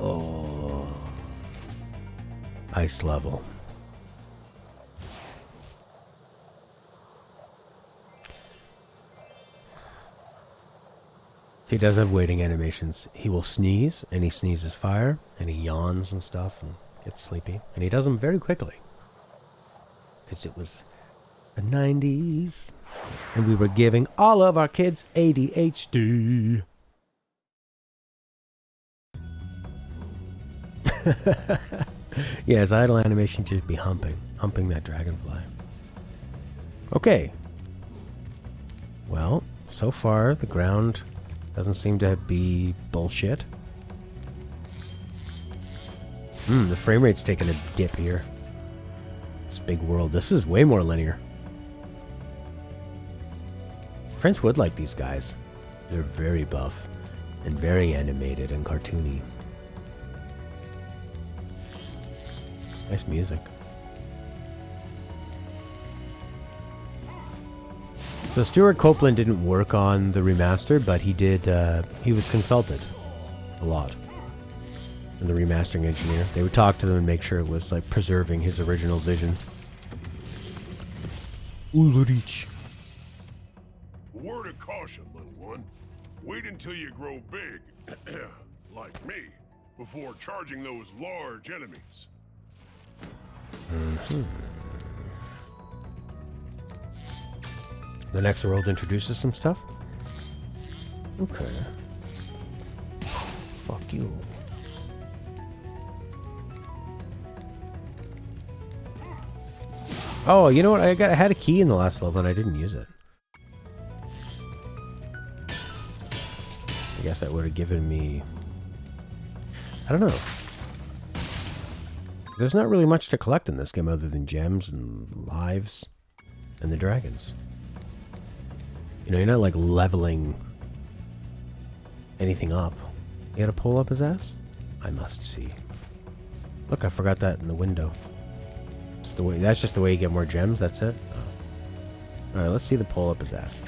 Oh. Ice level. He does have waiting animations. He will sneeze, and he sneezes fire, and he yawns and stuff, and gets sleepy. And he does them very quickly. Because it was the 90s, and we were giving all of our kids ADHD. Yeah, his idle animation should be humping that dragonfly. Okay. Well, so far the ground doesn't seem to be bullshit. The frame rate's taking a dip here. This big world. This is way more linear. Friends would like these guys. They're very buff and very animated and cartoony. Nice music. So Stuart Copeland didn't work on the remaster, but he did. He was consulted a lot. And the remastering engineer, they would talk to them and make sure it was like preserving his original vision. Ulrich. Word of caution, little one. Wait until you grow big, like me, before charging those large enemies. The next world introduces some stuff. Okay. Fuck you. Oh, you know what? I had a key in the last level and I didn't use it. I guess that would have given me... I don't know. There's not really much to collect in this game other than gems and lives and the dragons. You know, you're not like leveling anything up. You gotta pull up his ass? I must see. Look, I forgot that in the window. It's the way, that's just the way you get more gems, that's it? Oh. Alright, let's see the pull up his ass.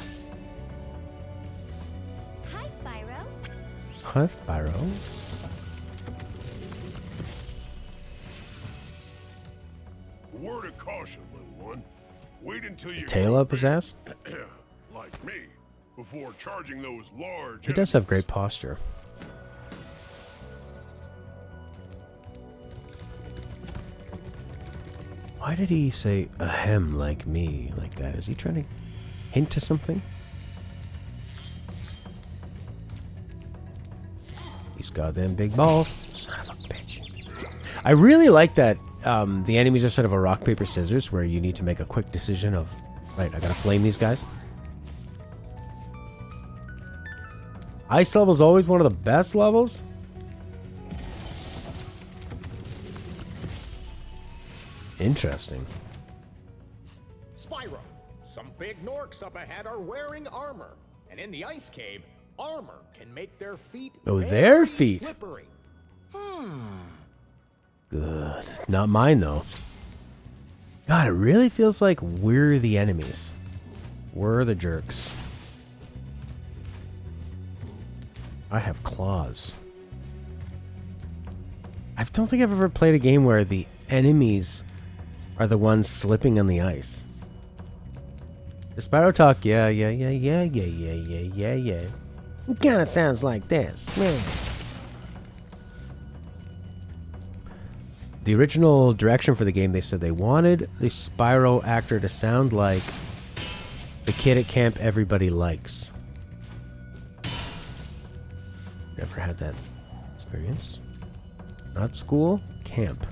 Hi, Spyro. Hi, Spyro. Word of caution, little one. Wait until you Tail up his ass? like me, before charging those large He does have great posture. Why did he say ahem like me like that? Is he trying to hint to something? He's got them big balls. Son of a bitch. I really like that the enemies are sort of a rock, paper, scissors where you need to make a quick decision of, right, I gotta flame these guys. Ice level is always one of the best levels. Interesting. Spyro, some big Norks up ahead are wearing armor, and in the ice cave, armor can make their feet their feet. slippery. Good. Not mine, though. God, it really feels like we're the enemies. We're the jerks. I have claws. I don't think I've ever played a game where the enemies are the ones slipping on the ice. The Spyro talk, yeah. It kinda sounds like this. Yeah. The original direction for the game, they said they wanted the Spyro actor to sound like the kid at camp everybody likes. Never had that experience. Not school, camp.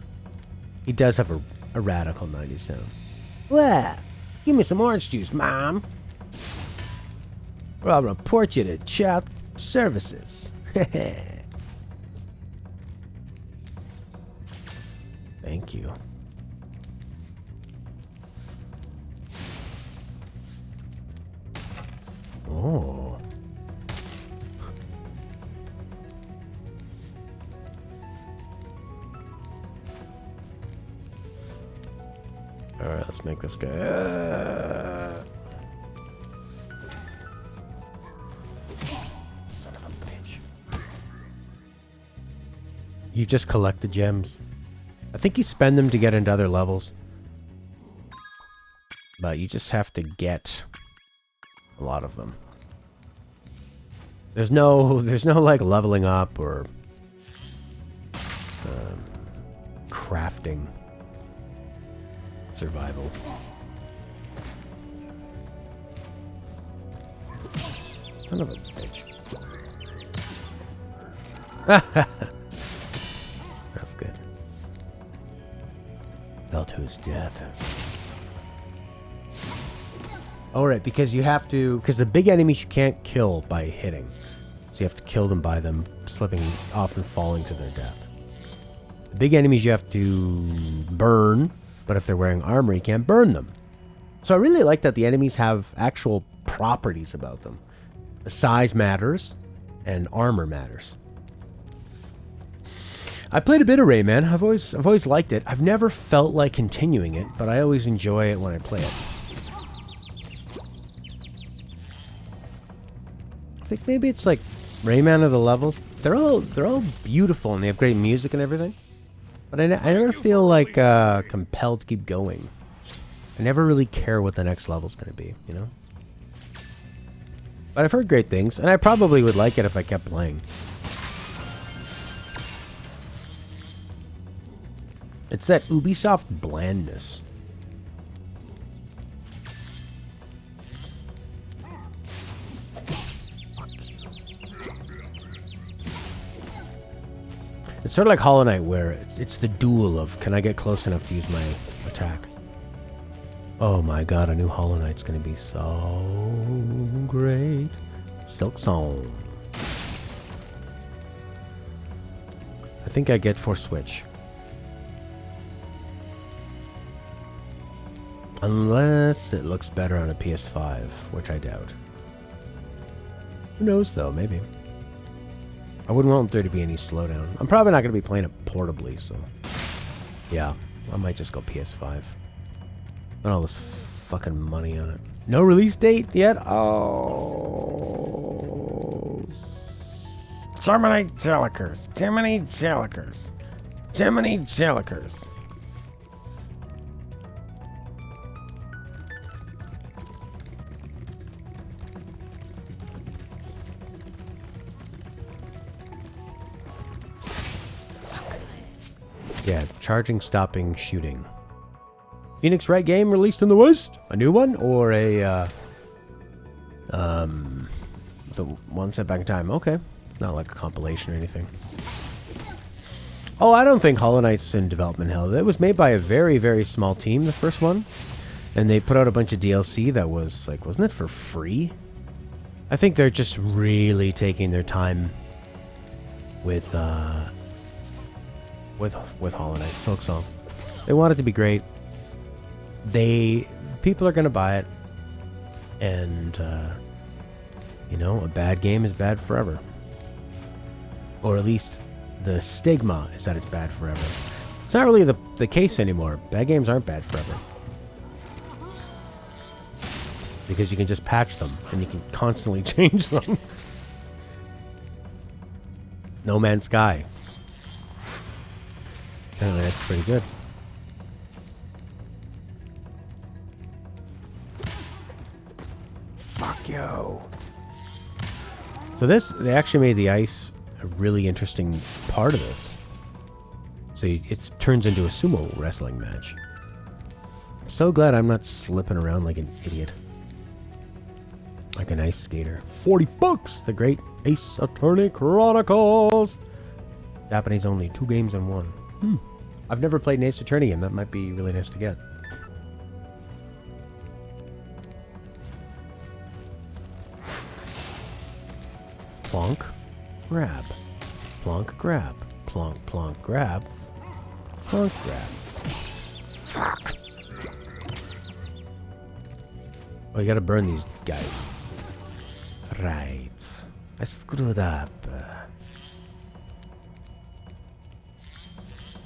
He does have a radical 90s sound. Well, give me some orange juice, Mom. Or I'll report you to Child Services. Thank you. Oh. Alright, let's make this guy. Son of a bitch. You just collect the gems. I think you spend them to get into other levels. But you just have to get a lot of them. There's no like leveling up or crafting. Survival. Son of a bitch. That's good. Fell to his death. Alright, because you have to... Because the big enemies you can't kill by hitting. So you have to kill them by them slipping off and falling to their death. The big enemies you have to burn, but if they're wearing armor, you can't burn them. So I really like that the enemies have actual properties about them. The size matters, and armor matters. I played a bit of Rayman. I've always liked it. I've never felt like continuing it, but I always enjoy it when I play it. I think maybe it's like Rayman of the levels. They're all beautiful and they have great music and everything. But I never feel like compelled to keep going. I never really care what the next level's going to be, you know? But I've heard great things, and I probably would like it if I kept playing. It's that Ubisoft blandness. It's sort of like Hollow Knight, where it's the duel of, can I get close enough to use my attack? Oh my god, a new Hollow Knight's gonna be so great. Silk Song. I think I get for Switch. Unless it looks better on a PS5, which I doubt. Who knows though, maybe. I wouldn't want there to be any slowdown. I'm probably not going to be playing it portably, so... Yeah, I might just go PS5. Not all this fucking money on it. No release date yet? Oh... Jiminy Jellicers. Jiminy Jellicers. Jiminy Jellicers. Yeah, charging, stopping, shooting. Phoenix Wright game released in the West? A new one? Or a, the one set back in time. Okay. Not like a compilation or anything. Oh, I don't think Hollow Knight's in development hell. It was made by a very, very small team, the first one. And they put out a bunch of DLC that was, like, wasn't it for free? I think they're just really taking their time with Hollow Knight, folk song. They want it to be great. People are gonna buy it, and you know, a bad game is bad forever, or at least the stigma is that it's bad forever. It's not really the case anymore. Bad games aren't bad forever because you can just patch them and you can constantly change them. No Man's Sky. Oh, that's pretty good. Fuck yo. So they actually made the ice a really interesting part of this. So it turns into a sumo wrestling match. I'm so glad I'm not slipping around like an idiot. Like an ice skater. $40! The Great Ace Attorney Chronicles! Japanese only, 2 games in 1. I've never played an Ace Attorney, and that might be really nice to get. Plonk, grab. Plonk, grab. Plonk, plonk, grab. Plonk, grab. Fuck! Oh, you gotta burn these guys. Right. I screwed up.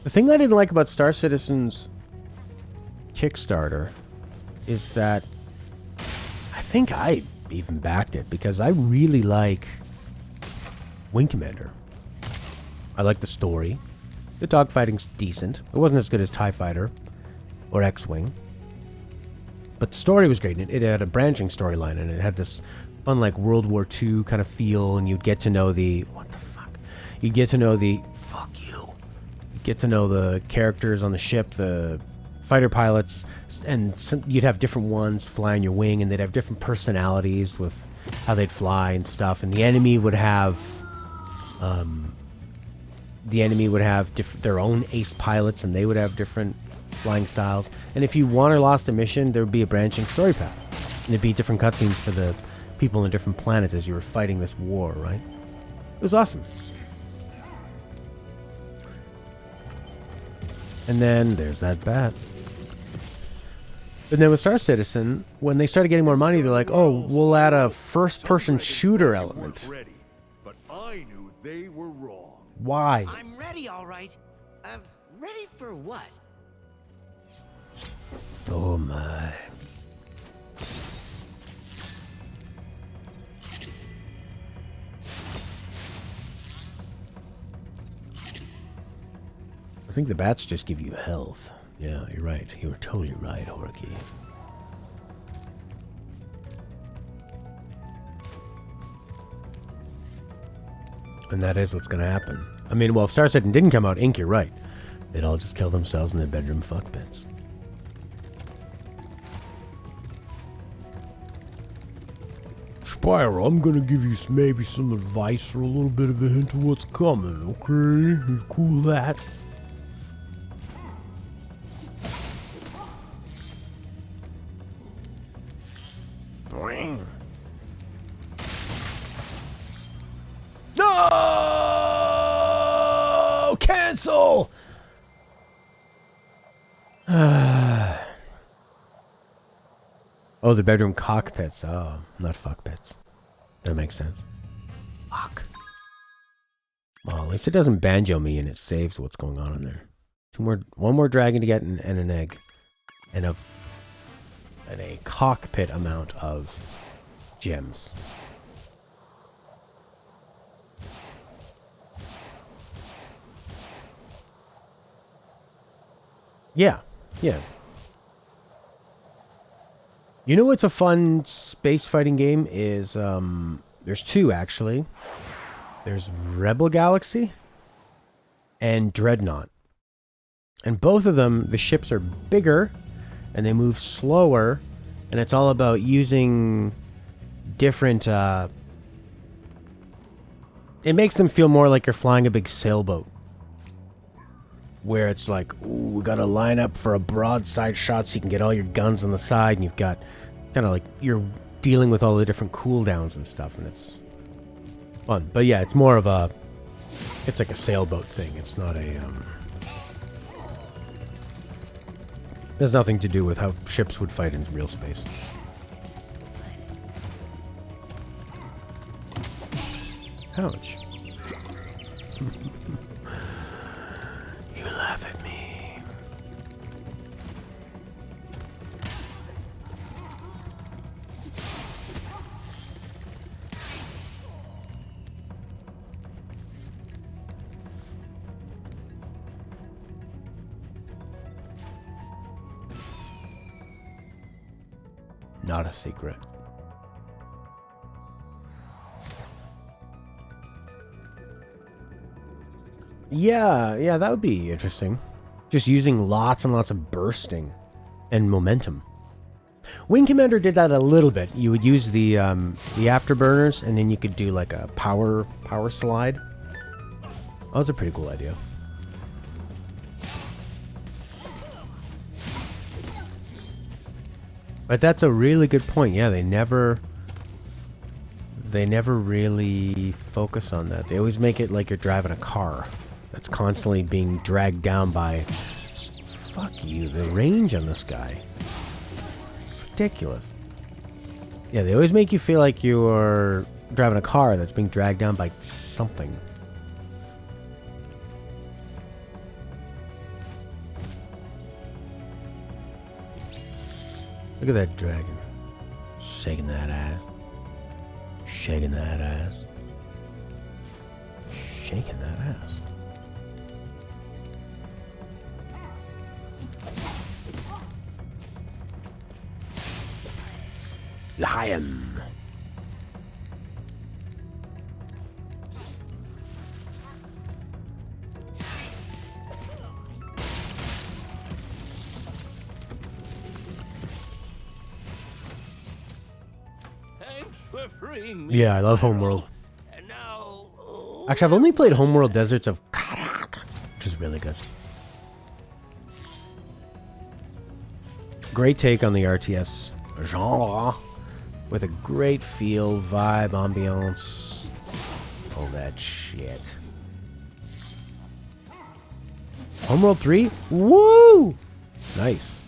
The thing I didn't like about Star Citizen's Kickstarter is that I think I even backed it because I really like Wing Commander. I like the story. The dogfighting's decent. It wasn't as good as TIE Fighter or X-Wing. But the story was great. It had a branching storyline, and it had this fun, like, World War II kind of feel, and you'd get to know the... What the fuck? You'd get to know the... Fuck you. You'd get to know the characters on the ship, the fighter pilots, and you'd have different ones fly on your wing, and they'd have different personalities with how they'd fly and stuff, and the enemy would have... their own ace pilots, and they would have different flying styles. And if you won or lost a mission, there would be a branching story path. And it'd be different cutscenes for the people on different planets as you were fighting this war, right? It was awesome. And then there's that bat. But then with Star Citizen, when they started getting more money, they're like, oh, we'll add a first-person shooter element. But I knew they were wrong. Why? I'm ready, all right. Ready for what? Oh my. I think the bats just give you health. Yeah, you're right. You were totally right, Horky. And that is what's gonna happen. I mean, well, if Star Citizen didn't come out, Ink, you're right. They'd all just kill themselves in their bedroom fuck beds. Spyro, I'm gonna give you maybe some advice or a little bit of a hint of what's coming, okay? You cool that? No! Cancel! Oh, the bedroom cockpits. Oh, not fuck pits. That makes sense. Fuck. Well, at least it doesn't banjo me and it saves what's going on in there. One more dragon to get and an egg. And a cockpit amount of gems. Yeah. Yeah. You know what's a fun space fighting game is, there's two actually. There's Rebel Galaxy and Dreadnought. And both of them, the ships are bigger and they move slower, and it's all about using different, it makes them feel more like you're flying a big sailboat. Where it's like, ooh, we gotta line up for a broadside shot so you can get all your guns on the side, and you've got kind of like, you're dealing with all the different cooldowns and stuff, and it's fun. But yeah, it's more of a, it's like a sailboat thing. It's not a, it has nothing to do with how ships would fight in real space. Ouch. You laugh at me. Not a secret. Yeah, that would be interesting. Just using lots and lots of bursting and momentum. Wing Commander did that a little bit. You would use the afterburners, and then you could do like a power slide. That was a pretty cool idea. But that's a really good point. Yeah, they never really focus on that. They always make it like you're driving a car that's constantly being dragged down by... Fuck you, the range on this guy. It's ridiculous. Yeah, they always make you feel like you're driving a car that's being dragged down by something. Look at that dragon. Shaking that ass. Shaking that ass. Shaking that ass. L'Chaim. Thanks for freeing me. Yeah, I love Homeworld. And now, Actually, I've only played Homeworld Deserts of Karak, which is really good. Great take on the RTS genre, with a great feel, vibe, ambiance, all that shit. Homeworld 3? Woo! Nice.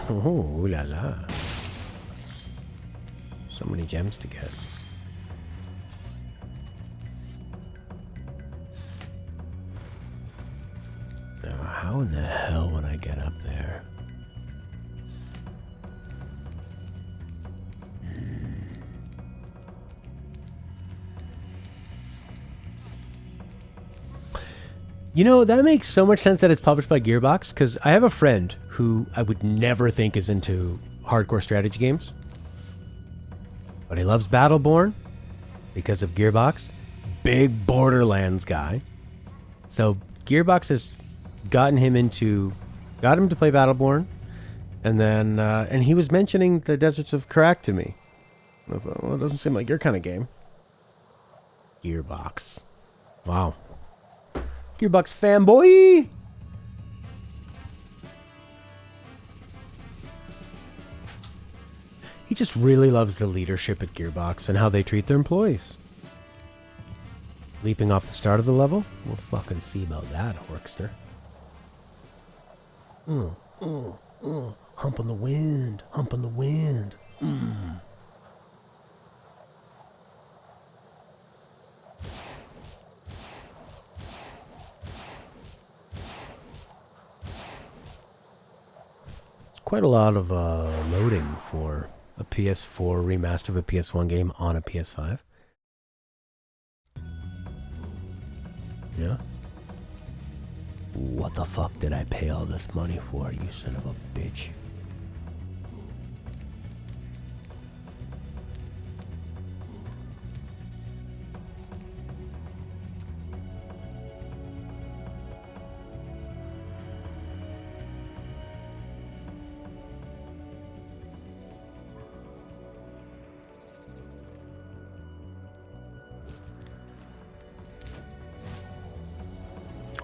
Oh, ooh la la. So many gems to get. Now, how in the hell would I get up there? You know, that makes so much sense that it's published by Gearbox, because I have a friend who I would never think is into hardcore strategy games. But he loves Battleborn because of Gearbox. Big Borderlands guy. So Gearbox has got him to play Battleborn. And then, and he was mentioning the Deserts of Karak to me. I thought, well, it doesn't seem like your kind of game. Gearbox. Wow. Gearbox fanboy! He just really loves the leadership at Gearbox and how they treat their employees. Leaping off the start of the level? We'll fucking see about that, Horkster. Hump on the wind. Hump on the wind. Quite a lot of loading for a PS4 remaster of a PS1 game on a PS5. Yeah. What the fuck did I pay all this money for, you son of a bitch?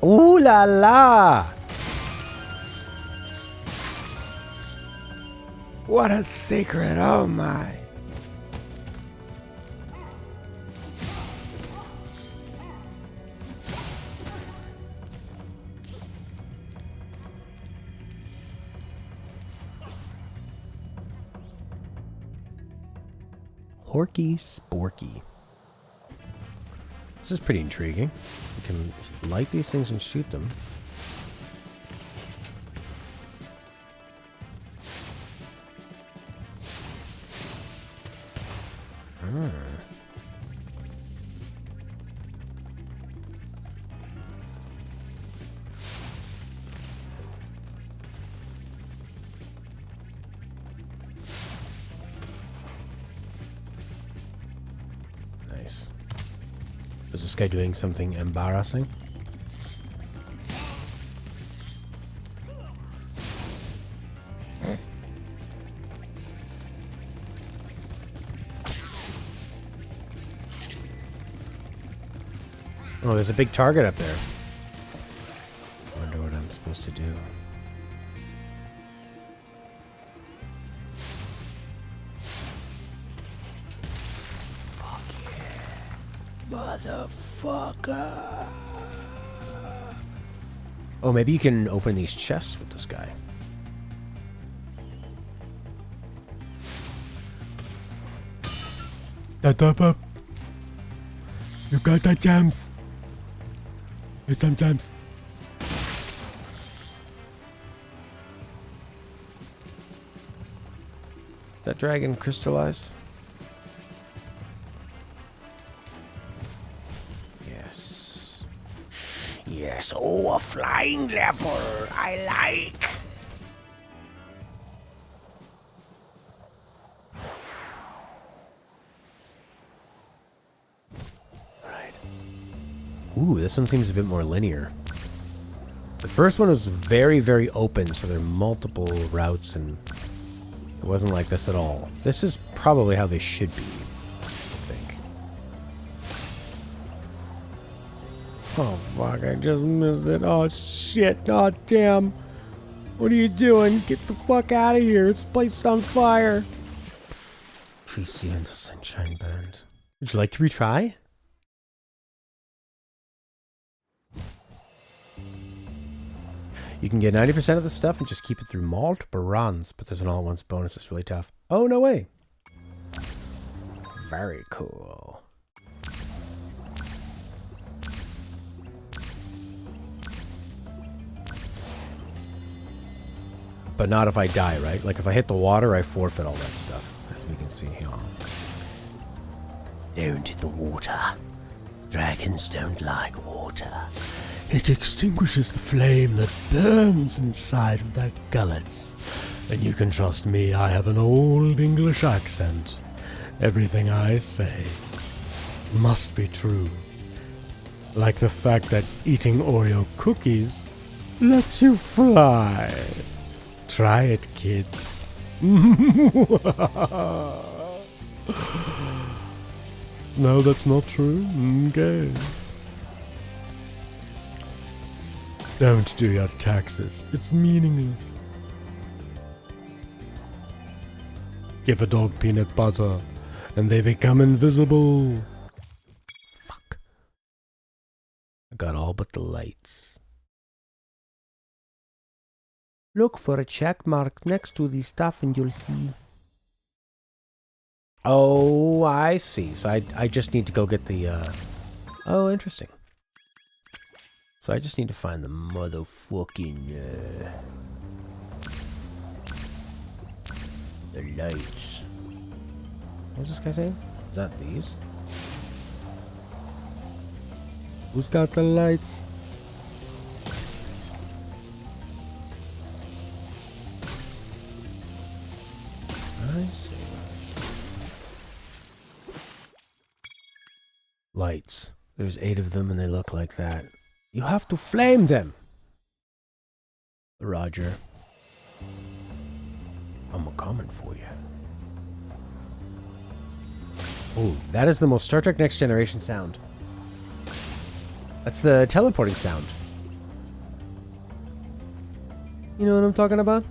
Ooh la la! What a secret, oh my! Horky Sporky. This is pretty intriguing. You can light these things and shoot them. Nice. Is this guy doing something embarrassing? Oh, there's a big target up there. Wonder what I'm supposed to do. Fuck yeah. Motherfucker. Oh, maybe you can open these chests with this guy. Top up. You got the gems. Sometimes. Is that dragon crystallized? Yes. Yes. Yes, oh, a flying leopard. I like. Alright. Ooh, this one seems a bit more linear. The first one was very, very open, so there are multiple routes, and it wasn't like this at all. This is probably how they should be, I think. Oh, fuck, I just missed it. Oh, shit. Oh, damn. What are you doing? Get the fuck out of here. This place is on fire. PC and the Sunshine Band. Would you like to retry? You can get 90% of the stuff and just keep it through multiple runs, but there's an all-at-once bonus that's really tough. Oh, no way. Very cool. But not if I die, right? Like if I hit the water, I forfeit all that stuff, as we can see here. Don't hit the water. Dragons don't like water. It extinguishes the flame that burns inside of their gullets. And you can trust me, I have an old English accent. Everything I say must be true. Like the fact that eating Oreo cookies lets you fly. Try it, kids. No, that's not true? Okay. Don't do your taxes. It's meaningless. Give a dog peanut butter, and they become invisible. Fuck. I got all but the lights. Look for a check mark next to the stuff and you'll see. Oh, I see. So I just need to go get the, Oh, interesting. So I just need to find the motherfucking, the lights. What was this guy saying? Is that these? Who's got the lights? I see. Lights. There's 8 of them and they look like that. You have to flame them! Roger. I'm coming for you. Ooh, that is the most Star Trek Next Generation sound. That's the teleporting sound. You know what I'm talking about?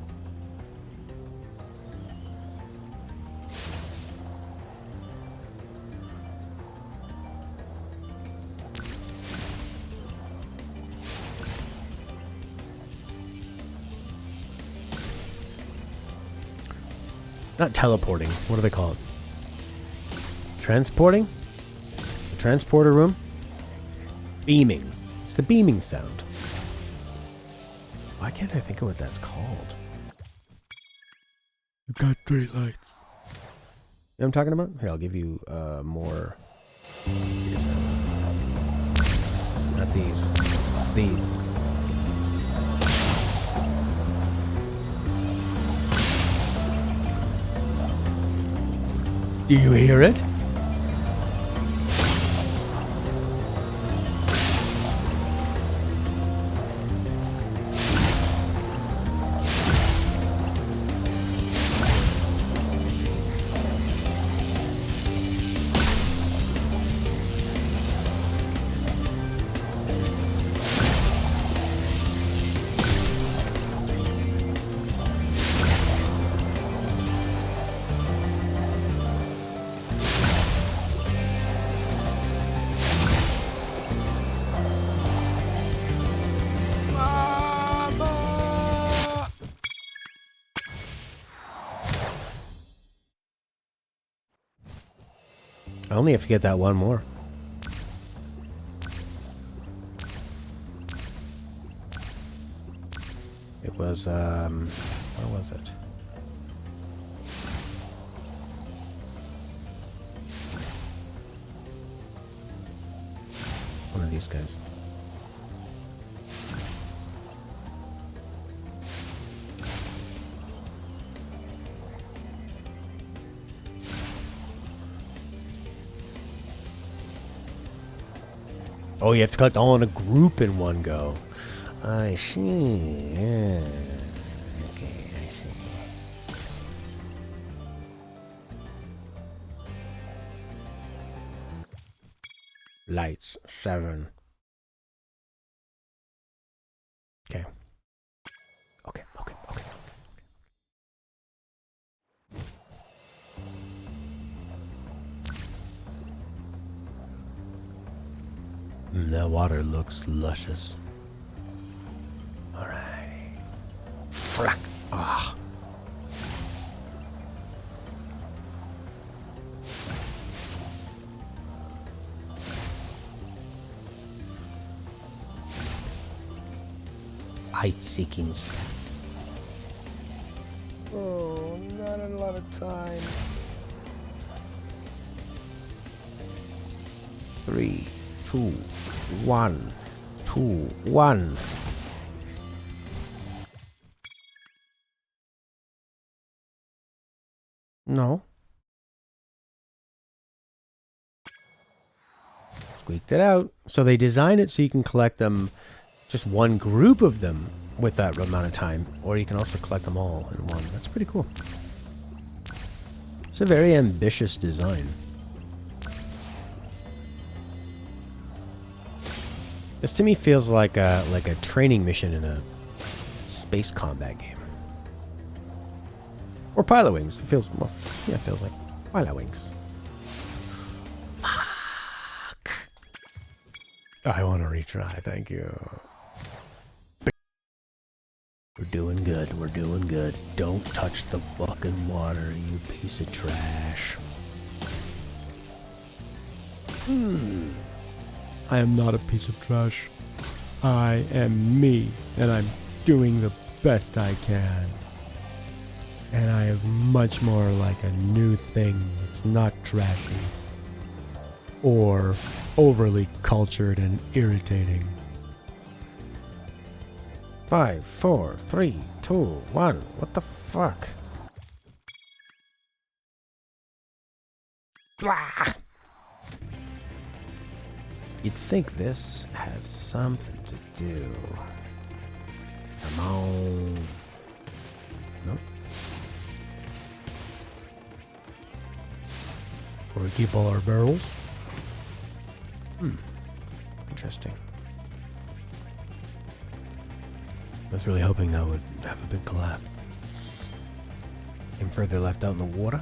Not teleporting. What do they call it? Transporting? The transporter room? Beaming. It's the beaming sound. Why can't I think of what that's called? You got 3 lights. You know what I'm talking about? Here, I'll give you more. Not these. It's these. Do you hear it? I only have to get that one more. It was, what was it? One of these guys. Oh, you have to collect all in a group in one go. I see. Yeah. Okay, I see. Lights 7. Okay. Okay. That water looks luscious. Alright. Frack. Ah. Height seekings. Oh, not a lot of time. 3, 2, 1, 2, 1. No. Squeaked it out. So they design it so you can collect them, just one group of them with that amount of time, or you can also collect them all in one. That's pretty cool. It's a very ambitious design. This to me feels like a training mission in a space combat game. Or Pilot Wings. It feels more, yeah, it feels like Pilot Wings. Fuck. I want to retry, thank you. We're doing good, we're doing good. Don't touch the fucking water, you piece of trash. I am not a piece of trash. I am me, and I'm doing the best I can. And I am much more like a new thing that's not trashy. Or overly cultured and irritating. 5, 4, 3, 2, 1. What the fuck? Blah! You'd think this has something to do. Come on. Nope. Before we keep all our barrels. Interesting. I was really hoping that would have a big collapse. Came further left out in the water.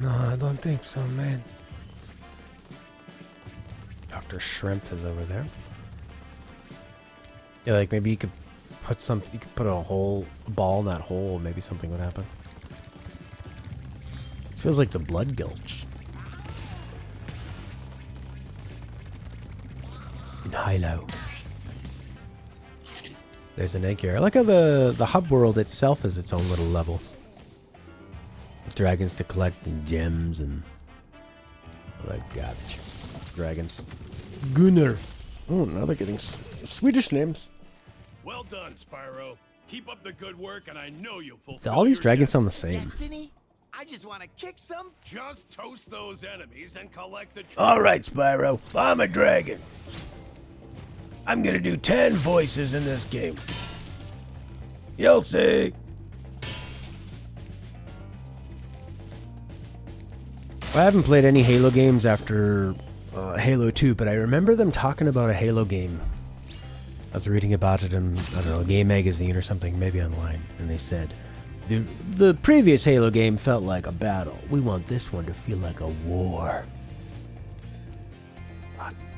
No, I don't think so, man. Dr. Shrimp is over there. Yeah, like maybe you could put a ball in that hole, maybe something would happen. This feels like the Blood Gulch. In Hilo. There's an egg here. I like how the hub world itself is its own little level. Dragons to collect and gems and all that garbage. Dragons. Gunnar. Oh, now they're getting Swedish names. Well done, Spyro. Keep up the good work, and I know you'll fulfill All these your dragons destiny. sound the same. Destiny? I just want to kick some. Just toast those enemies and collect the. All right, Spyro. I'm a dragon. I'm gonna do 10 voices in this game. You'll see. I haven't played any Halo games after Halo 2, but I remember them talking about a Halo game. I was reading about it in, I don't know, a game magazine or something, maybe online, and they said, the previous Halo game felt like a battle. We want this one to feel like a war.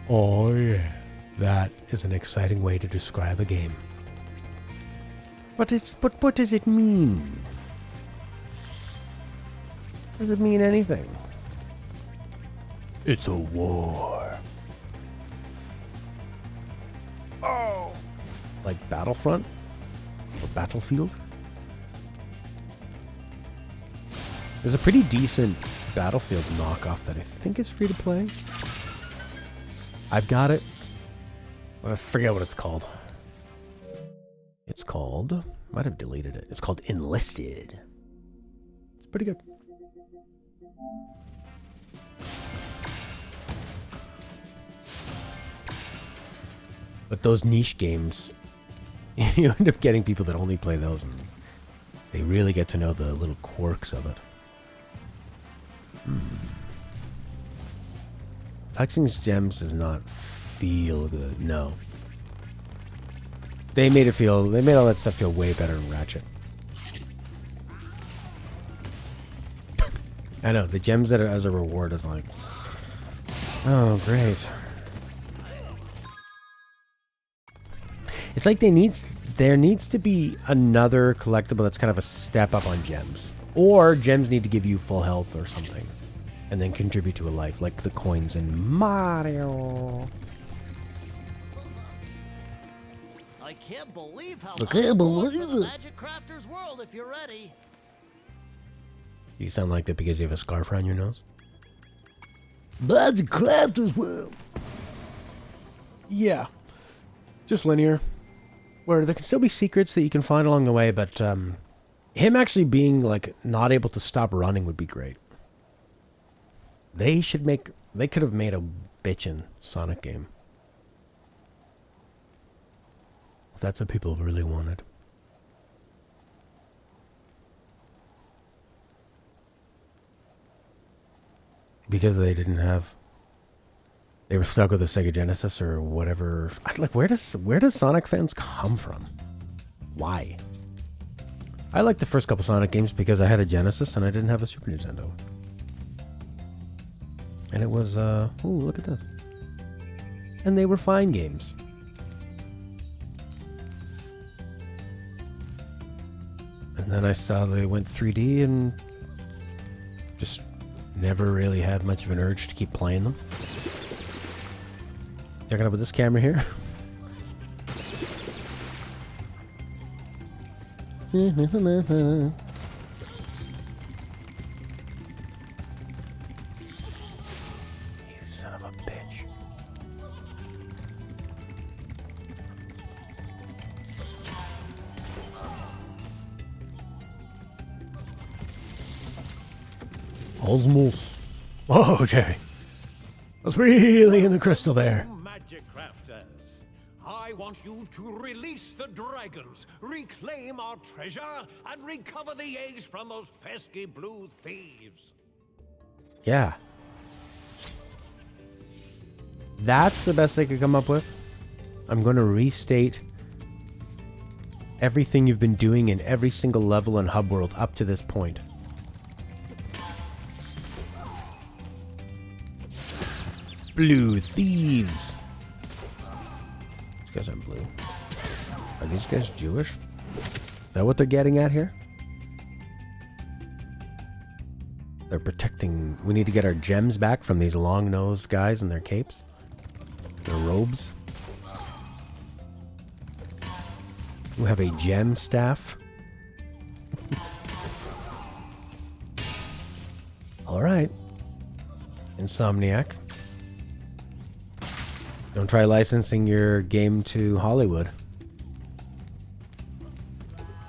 Oh yeah, that is an exciting way to describe a game. But what does it mean? Does it mean anything? It's a war. Oh! Like Battlefront? Or Battlefield? There's a pretty decent Battlefield knockoff that I think is free to play. I've got it. I forget what it's called. It's called... Might have deleted it. It's called Enlisted. It's pretty good. But those niche games, you end up getting people that only play those, and they really get to know the little quirks of it. Collecting gems does not feel good. No. They made all that stuff feel way better in Ratchet. I know, the gems that are as a reward is like, oh, great. It's like there needs to be another collectible that's kind of a step up on gems. Or gems need to give you full health or something. And then contribute to a life, like the coins in Mario. I can't believe how Magic Crafter's world if you're ready. You sound like that because you have a scarf around your nose? Magic Crafter's world. Yeah. Just linear. Where there can still be secrets that you can find along the way, but him actually being like not able to stop running would be great. They could have made a bitchin' Sonic game. If that's what people really wanted. Because they didn't have... They were stuck with the Sega Genesis or whatever. Like, where does Sonic fans come from? Why? I liked the first couple Sonic games because I had a Genesis and I didn't have a Super Nintendo. And it was, ooh, look at this. And they were fine games. And then I saw they went 3D and just never really had much of an urge to keep playing them. Checking out with this camera here. You son of a bitch. Osmos. Oh, Jerry. That's really in the crystal there. Magic Crafters, I want you to release the dragons, reclaim our treasure, and recover the eggs from those pesky blue thieves. Yeah. That's the best they could come up with. I'm going to restate everything you've been doing in every single level in Hub World up to this point. Blue thieves. These guys aren't blue. Are these guys Jewish? Is that what they're getting at here? They're protecting... We need to get our gems back from these long-nosed guys in their capes. Their robes. Who have a gem staff. Alright. Insomniac. Don't try licensing your game to Hollywood.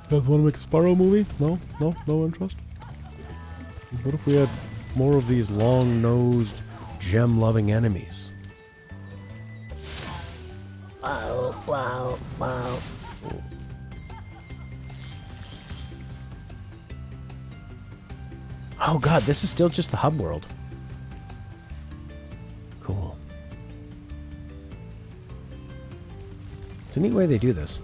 Does want to make a SPYRO movie? No interest? What if we had more of these long-nosed, gem-loving enemies? Wow. Oh god, this is still just the Hub World. Cool. It's a neat way they do this.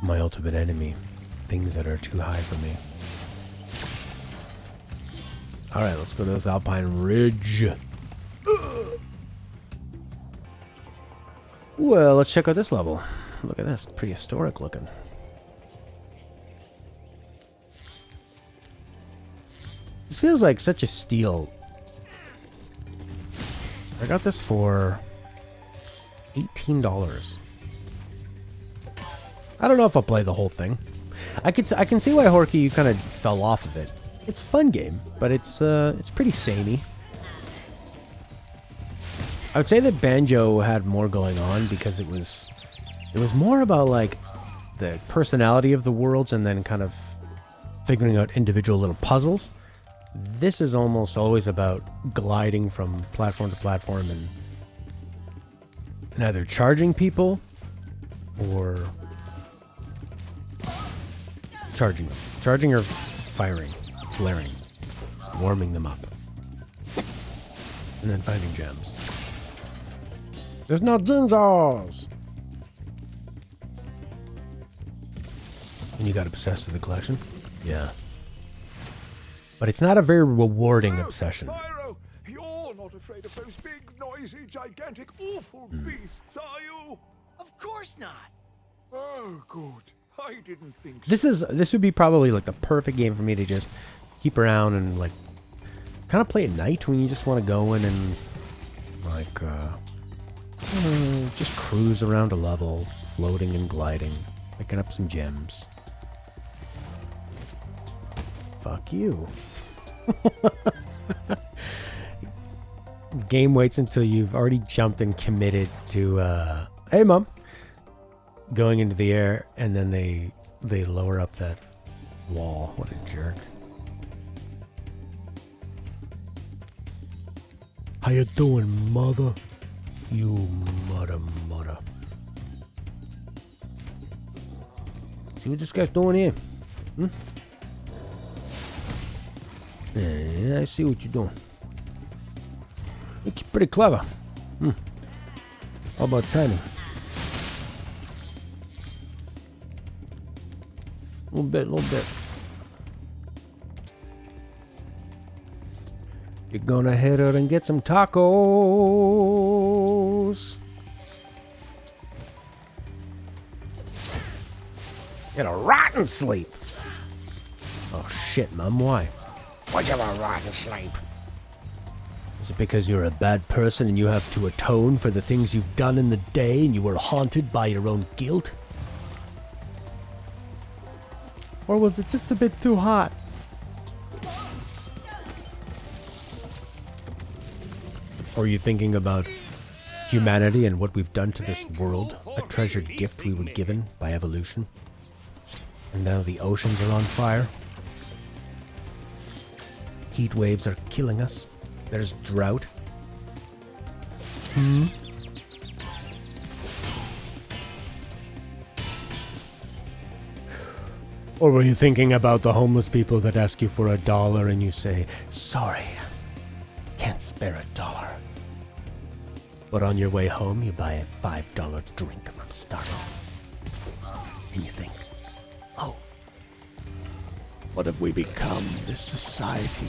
My ultimate enemy. Things that are too high for me. Alright, let's go to this Alpine Ridge. Well, let's check out this level. Look at this, prehistoric looking. This feels like such a steal. I got this for $18. I don't know if I'll play the whole thing. I can see why Horky you kind of fell off of it. It's a fun game, but it's pretty samey. I would say that Banjo had more going on because it was more about like the personality of the worlds and then kind of figuring out individual little puzzles. This is almost always about gliding from platform to platform and either charging people or charging or firing, flaring, warming them up, and then finding gems. There's no zinzars! And you got obsessed with the collection? Yeah. But it's not a very rewarding obsession. SPYRO, you're not afraid of those big, noisy, gigantic, awful beasts, are you? Of course not. Oh, good. I didn't think so. This would be probably like the perfect game for me to just keep around and like kind of play at night when you just want to go in and like just cruise around a level, floating and gliding, picking up some gems. Fuck you. The game waits until you've already jumped and committed to hey mom, going into the air, and then they lower up that wall. What a jerk. How you doing, mother? You mother. See what this guy's doing here? Hmm? Yeah, I see what you're doing. You're pretty clever. Hmm. How about timing? A little bit. You're gonna head out and get some tacos. Get a rotten sleep. Oh shit, Mum, why? Why'd you have a rotten sleep? Is it because you're a bad person and you have to atone for the things you've done in the day and you were haunted by your own guilt? Or was it just a bit too hot? Or are you thinking about humanity and what we've done to this world? A treasured gift we were given by evolution? And now the oceans are on fire? Heat waves are killing us. There's drought. Or were you thinking about the homeless people that ask you for $1 and you say, sorry, can't spare $1. But on your way home, you buy a $5 drink from Starbucks. And you think, oh, what have we become, this society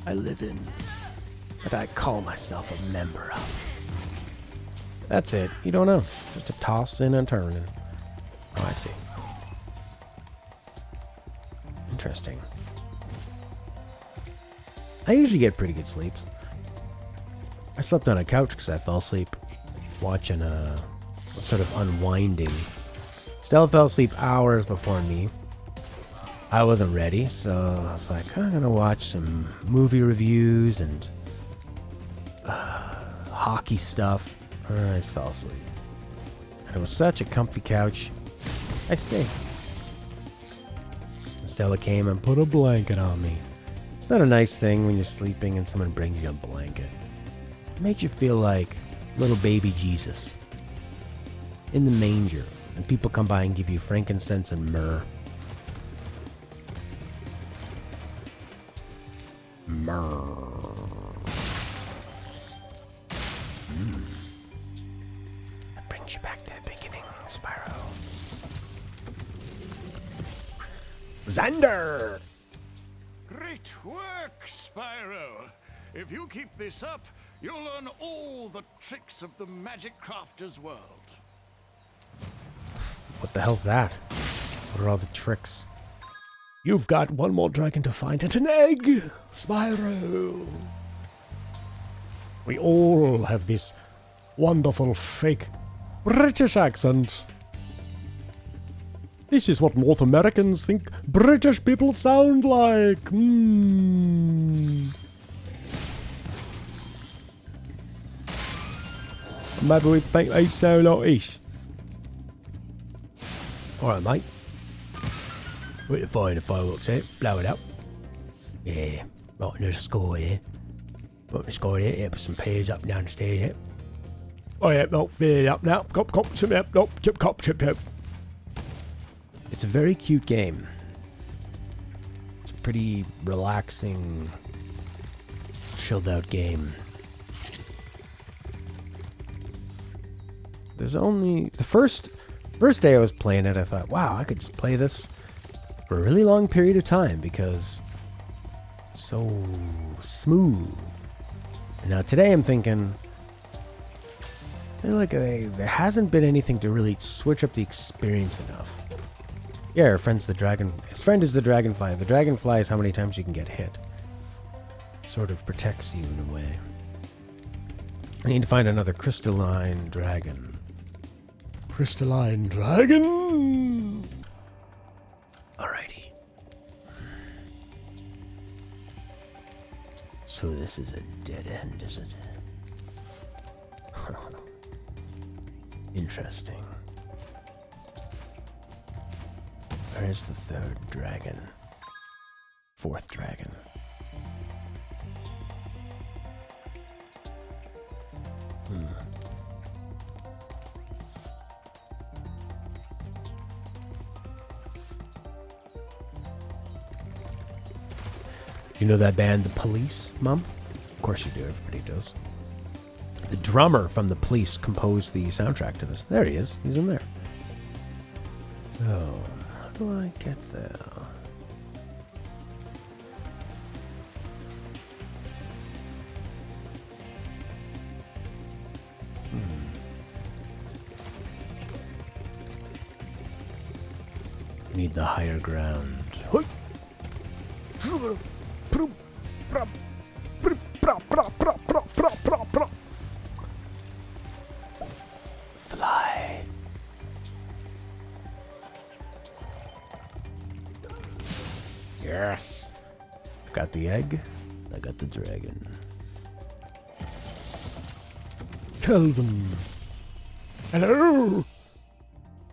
I live in, that I call myself a member of? That's it. You don't know. Just a tossing and turning. Oh, I see. Interesting. I usually get pretty good sleeps. I slept on a couch because I fell asleep watching a sort of unwinding. Stella fell asleep hours before me. I wasn't ready, so I was like, I'm gonna watch some movie reviews and hockey stuff. I just fell asleep. And it was such a comfy couch. I stayed. Stella came and put a blanket on me. It's not a nice thing when you're sleeping and someone brings you a blanket. It made you feel like little baby Jesus in the manger, and people come by and give you frankincense and myrrh. That brings you back to the beginning, Spyro. Xander! Great work, Spyro. If you keep this up, you'll learn all the tricks of the Magic Crafter's world. What the hell's that? What are all the tricks? You've got one more dragon to find. It's an egg! Spyro! We all have this wonderful fake British accent. This is what North Americans think British people sound like. Maybe we think they sound like this. Alright, mate. We're to find the fireworks here. Blow it up. Yeah. Right into the score here. Right the score here. Yeah, put some pears up and down the stairs here. Oh yeah, no, fill it up now. Cop, chip, no, chip, cop, chip. It's a very cute game. It's a pretty relaxing, chilled out game. There's only the first day I was playing it, I thought, wow, I could just play this for a really long period of time because it's so smooth. And now today I'm thinking, there hasn't been anything to really switch up the experience enough. Yeah, our friend's the dragon. His friend is the dragonfly. The dragonfly is how many times you can get hit. It sort of protects you in a way. I need to find another crystalline dragon. Crystalline dragon! Alrighty. So this is a dead end, is it? Interesting. Where's the third dragon? Fourth dragon. You know that band, The Police, Mom? Of course you do, everybody does. The drummer from The Police composed the soundtrack to this. There he is, he's in there. So, how do I get there? Need the higher ground. Fly. Yes. Got the egg. I got the dragon. Kelvin. Hello.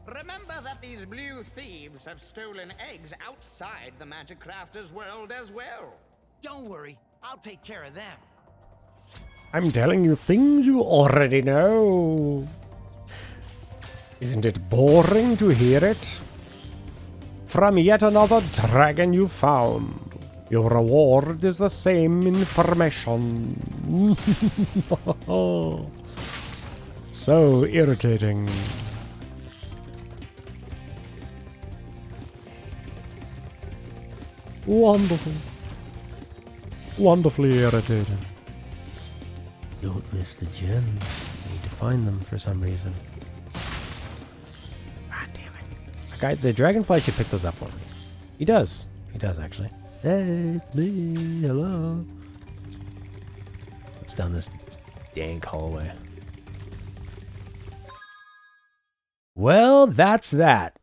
Remember that these blue thieves have stolen eggs outside the Magic Crafter's world as well. Don't worry, I'll take care of them. I'm telling you things you already know. Isn't it boring to hear it? From yet another dragon you found. Your reward is the same information. So irritating. Wonderful. Wonderfully irritating. Don't miss the gems. I need to find them for some reason. Ah, damn it. The dragonfly should pick those up for me. He does. He does, actually. Hey, it's me. Hello. Let's down this dank hallway. Well, that's that.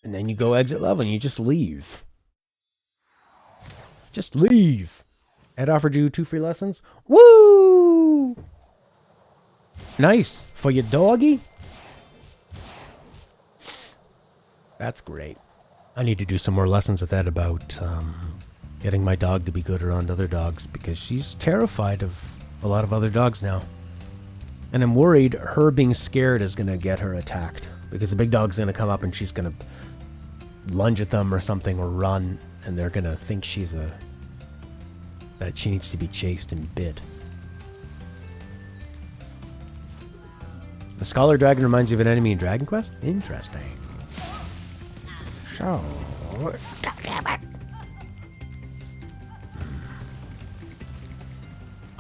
And then you go exit level and you just leave. Just leave. Ed offered you 2 free lessons. Woo! Nice. For your doggy? That's great. I need to do some more lessons with Ed about getting my dog to be good around other dogs because she's terrified of a lot of other dogs now. And I'm worried her being scared is going to get her attacked because the big dog's going to come up and she's going to lunge at them or something or run and they're going to think that she needs to be chased and bit. The Scholar Dragon reminds you of an enemy in Dragon Quest? Interesting. So... damn it!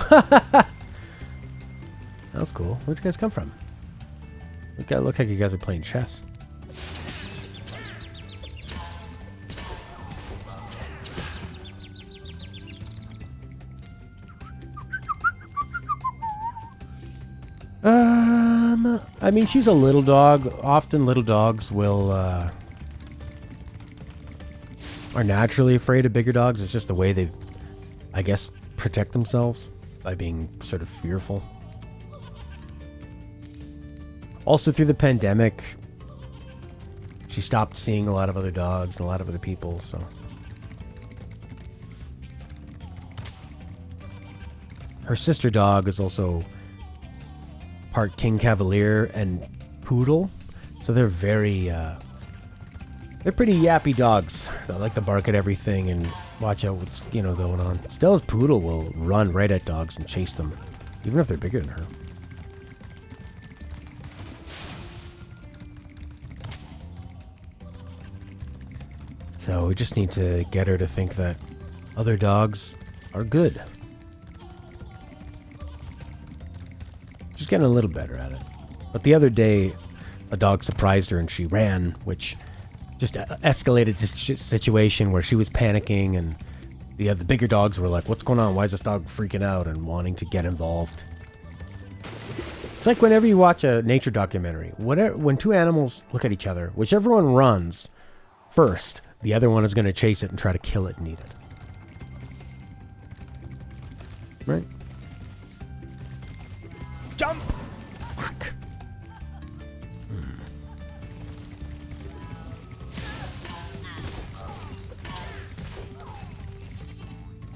That was cool. Where'd you guys come from? It looks like you guys are playing chess. I mean, she's a little dog. Often little dogs will, are naturally afraid of bigger dogs. It's just the way they, I guess, protect themselves by being sort of fearful. Also, through the pandemic, she stopped seeing a lot of other dogs and a lot of other people, so. Her sister dog is also part King Cavalier and Poodle, so they're very, they're pretty yappy dogs. They like to bark at everything and watch out what's, you know, going on. Stella's Poodle will run right at dogs and chase them, even if they're bigger than her. So we just need to get her to think that other dogs are good. She's getting a little better at it. But the other day, a dog surprised her and she ran, which just escalated this situation where she was panicking and the bigger dogs were like, what's going on? Why is this dog freaking out and wanting to get involved? It's like whenever you watch a nature documentary, when two animals look at each other, whichever one runs first, the other one is going to chase it and try to kill it and eat it. Right? Jump! Fuck.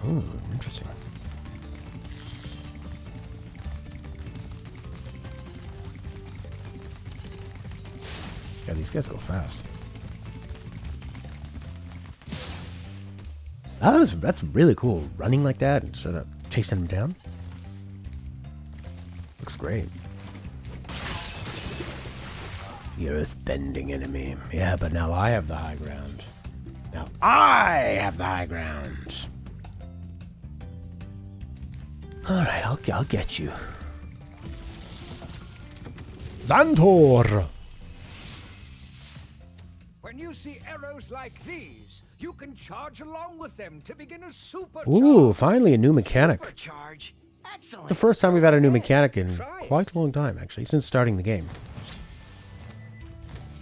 Oh, interesting. Yeah, these guys go fast. That's really cool. Running like that instead of chasing them down. Looks great. The earth-bending enemy. Yeah, but now I have the high ground. Now I have the high ground. Alright, I'll get you. Xantor! When you see arrows like these, you can charge along with them to begin a supercharge. Ooh, finally a new mechanic. Supercharge. Excellent. The first time we've had a new mechanic in quite a long time, actually, since starting the game.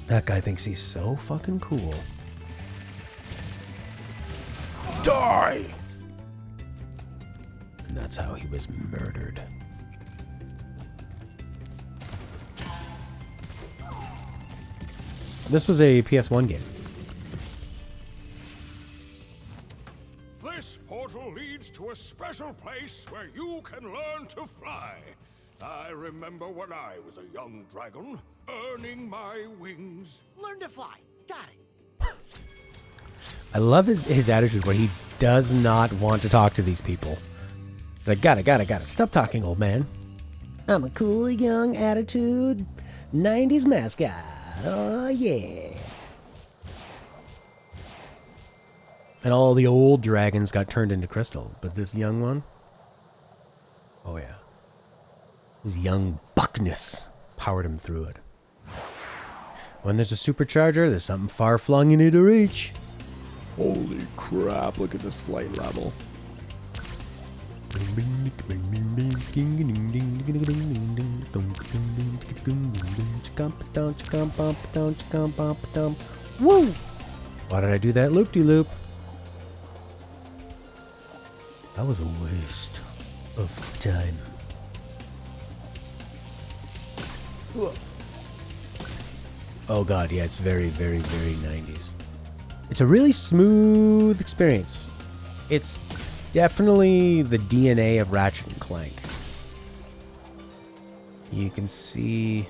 That guy thinks he's so fucking cool. Die! And that's how he was murdered. This was a PS1 game. This portal leads to a special place where you can learn to fly. I remember when I was a young dragon, earning my wings. Learn to fly. Got it. I love his attitude where he does not want to talk to these people. He's like, got it. Stop talking, old man. I'm a cool, young attitude 90s mascot. Oh, yeah. And all the old dragons got turned into crystal. But this young one? Oh, yeah. His young buckness powered him through it. When there's a supercharger, there's something far-flung you need to reach. Holy crap, look at this flight level. Woo! Why did I do that loop-de-loop? That was a waste of time. Oh god, yeah, it's very, very, very 90s. It's a really smooth experience. It's definitely the DNA of Ratchet and Clank. You can see...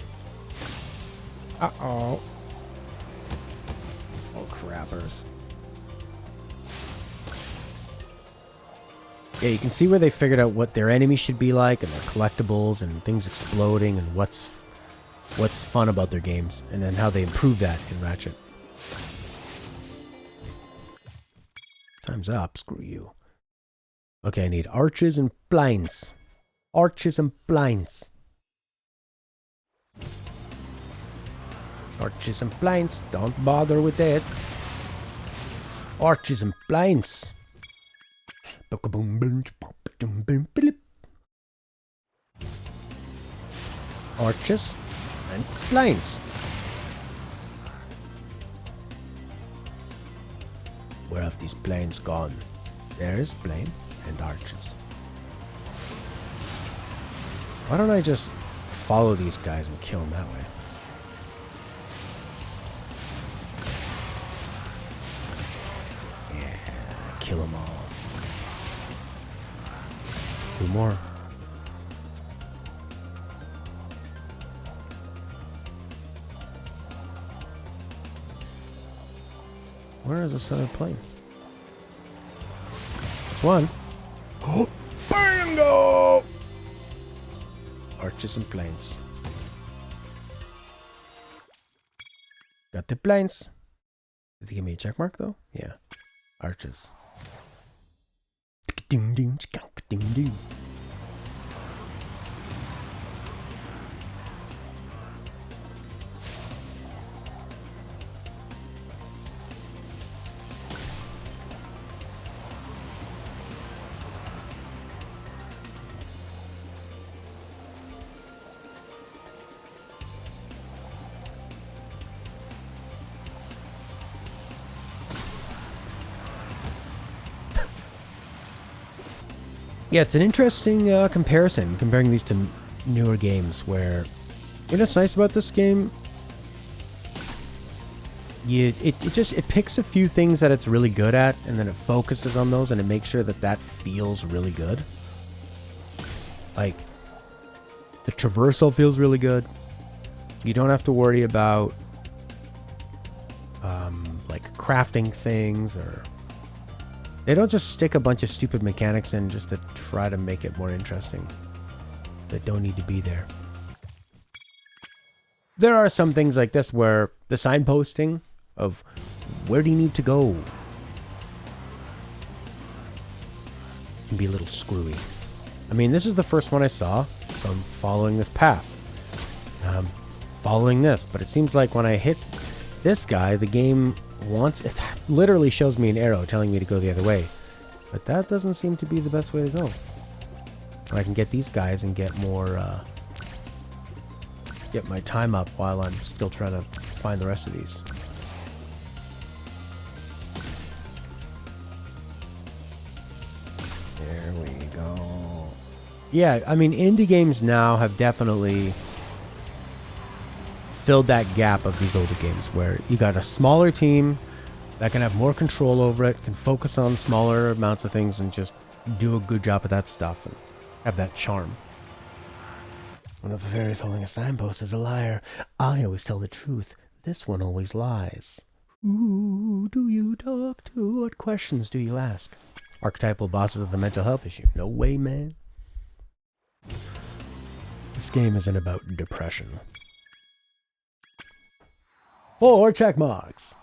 Uh-oh. Oh, crappers. Yeah, you can see where they figured out what their enemies should be like, and their collectibles, and things exploding, and what's fun about their games, and then how they improve that in Ratchet. Time's up, screw you. Okay, I need arches and blinds. Arches and blinds. Arches and blinds, don't bother with that. Arches and blinds. archers, and planes. Where have these planes gone? There is plane and archers. Why don't I just follow these guys and kill them that way? Yeah, kill them all. 2 more. Where is this other plane? It's one. Oh, bingo! Archers and planes. Got the planes. Did they give me a check mark though? Yeah. Archers. Ding ding ding ding. Yeah, it's an interesting comparison, comparing these to newer games where, you know what's nice about this game? It picks a few things that it's really good at, and then it focuses on those, and it makes sure that that feels really good. Like, the traversal feels really good. You don't have to worry about, like, crafting things, or... They don't just stick a bunch of stupid mechanics in just to try to make it more interesting that don't need to be there. There are some things like this where the signposting of where do you need to go can be a little screwy. I mean, this is the first one I saw, so I'm following this path. Following this, but it seems like when I hit this guy, the game wants it literally shows me an arrow telling me to go the other way, but that doesn't seem to be the best way to go. I can get these guys and get more get my time up while I'm still trying to find the rest of these. There we go. Yeah, I mean, indie games now have definitely filled that gap of these older games where you got a smaller team that can have more control over it, can focus on smaller amounts of things and just do a good job at that stuff and have that charm. One of the fairies holding a signpost is a liar. I always tell the truth. This one always lies. Who do you talk to? What questions do you ask? Archetypal bosses with a mental health issue. No way, man. This game isn't about depression. 4 check marks.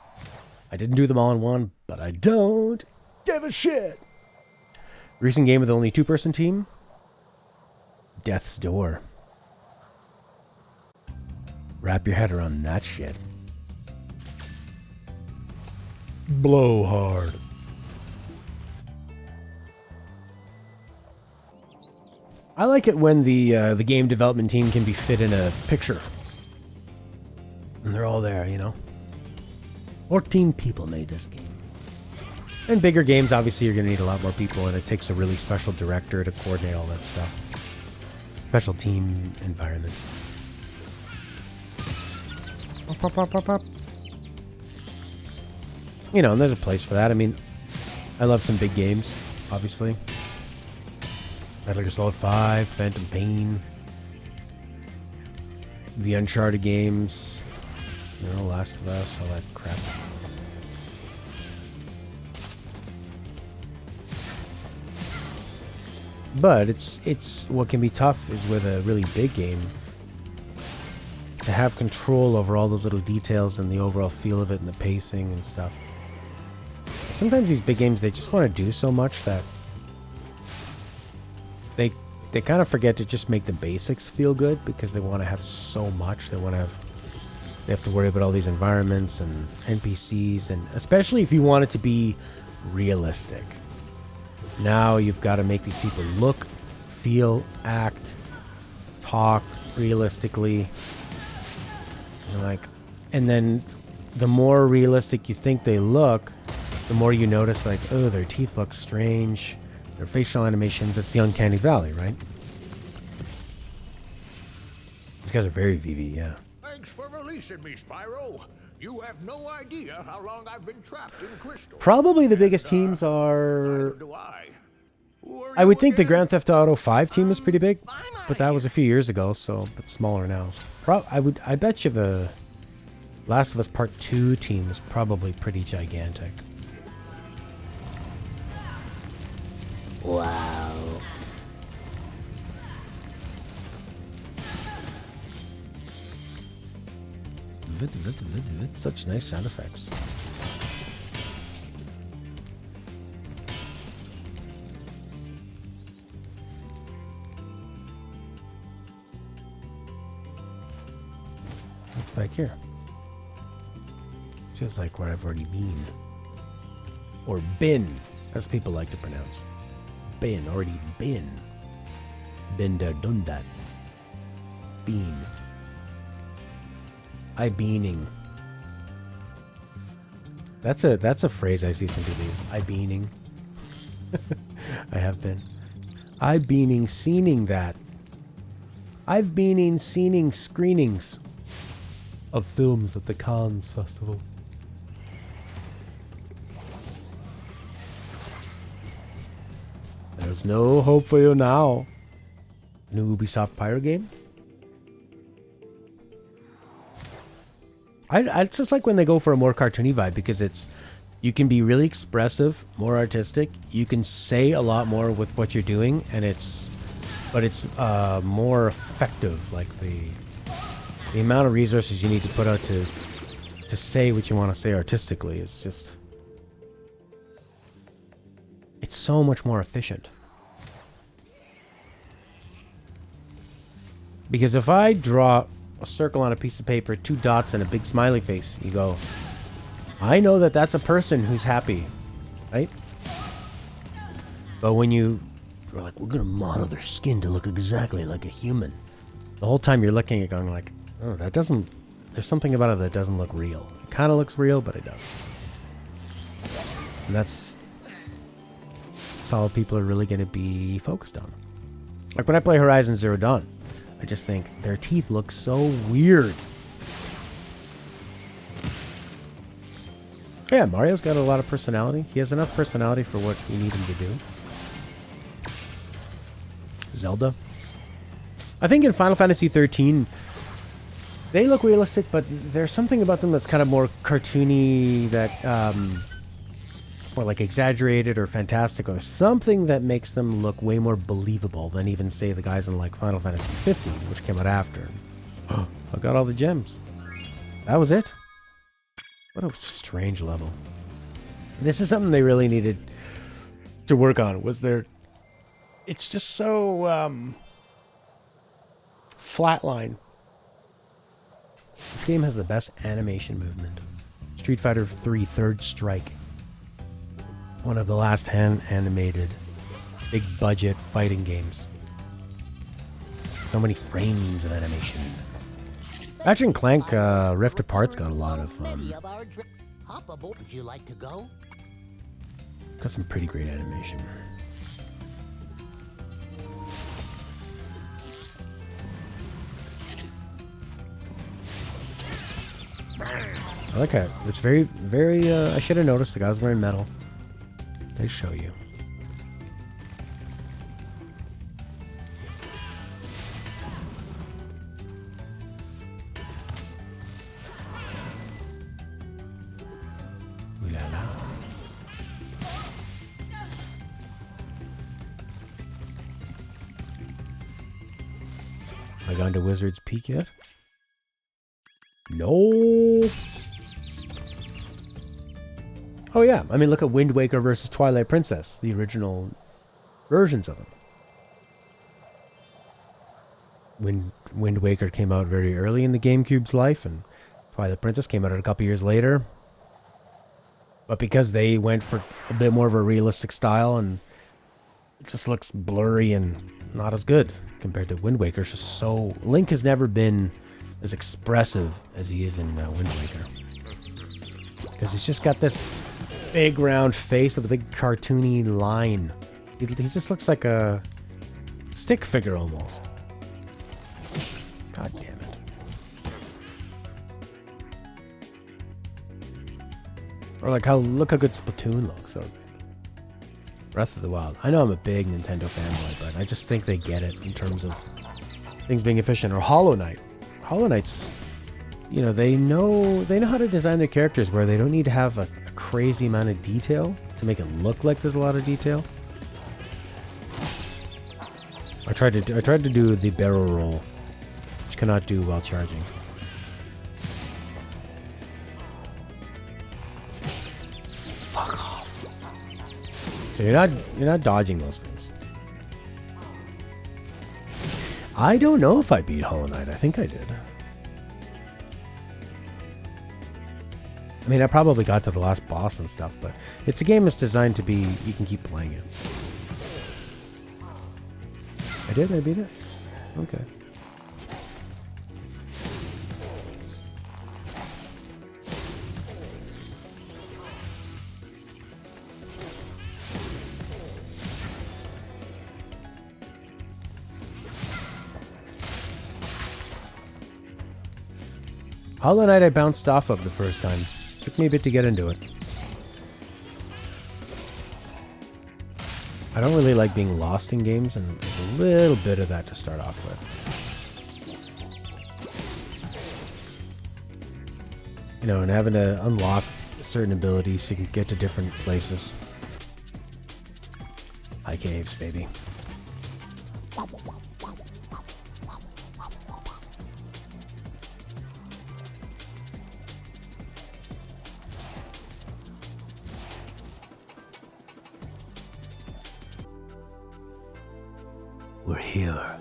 I didn't do them all in one, but I don't give a shit. Recent game with only 2-person team. Death's Door. Wrap your head around that shit. Blow hard. I like it when the game development team can be fit in a picture. And they're all there, you know. 14 people made this game. And bigger games, obviously, you're going to need a lot more people, and it takes a really special director to coordinate all that stuff. Special team environment. Pop, pop, pop, pop, pop. You know, and there's a place for that. I mean, I love some big games, obviously. Metal Gear Solid 5, Phantom Pain, the Uncharted games, you know, Last of Us, all that crap. But it's what can be tough is with a really big game to have control over all those little details and the overall feel of it and the pacing and stuff. Sometimes these big games, they just want to do so much that they kind of forget to just make the basics feel good because they want to have so much. They have to worry about all these environments and NPCs, and especially if you want it to be realistic. Now you've got to make these people look, feel, act, talk, realistically. Like, and then the more realistic you think they look, the more you notice, like, oh, their teeth look strange, their facial animations. It's the uncanny valley, right? These guys are very VV, yeah. Thanks for releasing me, Spyro. You have no idea how long I've been trapped in crystal. Probably the biggest teams are... Neither do I. I would think the Grand Theft Auto 5 team was pretty big, but that was a few years ago, so it's smaller now. I bet you the Last of Us Part 2 team is probably pretty gigantic. Wow. Such nice sound effects. What's back here? Just like where I've already been. Or been, as people like to pronounce. Been, already been. Been there, done that. Been. I beaning. That's a phrase I see some people use. I beaning. I have been. I beaning, seening that. I've beening, seening screenings of films at the Cannes Festival. There's no hope for you now. New Ubisoft Pyro game? It's just like when they go for a more cartoony vibe, because you can be really expressive, more artistic. You can say a lot more with what you're doing, and it's more effective. Like the amount of resources you need to put out to say what you want to say artistically, it's so much more efficient. Because if I draw a circle on a piece of paper, 2 dots and a big smiley face, you go, I know that that's a person who's happy, right? But when you're like, we're gonna model their skin to look exactly like a human, the whole time you're looking at it going like, oh, that doesn't, there's something about it that doesn't look real. It kind of looks real, but it doesn't. And that's all people are really going to be focused on. Like when I play Horizon Zero Dawn, I just think their teeth look so weird. Yeah, Mario's got a lot of personality. He has enough personality for what you need him to do. Zelda. I think in Final Fantasy 13, they look realistic, but there's something about them that's kind of more cartoony, that or like exaggerated or fantastic, or something that makes them look way more believable than even, say, the guys in like Final Fantasy 15, which came out after. I got all the gems. That was it. What a strange level. This is something they really needed to work on. It's just so flatline. This game has the best animation movement. Street Fighter 3 Third Strike. One of the last hand-animated, big-budget fighting games. So many frames of animation. Ratchet and Clank Rift Apart's got a lot of... Would you like to go? Got some pretty great animation. I like it. It's very, very... I should have noticed the guy was wearing metal. They show you. Ooh la la. Have I gone to Wizard's Peak yet? No. Oh yeah, I mean, look at Wind Waker versus Twilight Princess, the original versions of them. Wind Waker came out very early in the GameCube's life, and Twilight Princess came out a couple years later. But because they went for a bit more of a realistic style and It just looks blurry and not as good compared to Wind Waker. It's just so... Link has never been as expressive as he is in Wind Waker. Because he's just got this big round face with a big cartoony line. He just looks like a stick figure almost. God damn it. Or like look how good Splatoon looks. Or Breath of the Wild. I know I'm a big Nintendo fanboy, but I just think they get it in terms of things being efficient. Or Hollow Knight. Hollow Knight's, you know, they know how to design their characters where they don't need to have a crazy amount of detail to make it look like there's a lot of detail. I tried to do the barrel roll, which cannot do while charging. Fuck off. So you're not dodging those things. I don't know if I beat Hollow Knight. I think I did. I mean, I probably got to the last boss and stuff, but it's a game that's designed to be, you can keep playing it. I did? I beat it? Okay. Hollow Knight I bounced off of the first time. Took me a bit to get into it. I don't really like being lost in games, and there's a little bit of that to start off with. You know, and having to unlock certain abilities so you can get to different places. High caves, baby. We're here.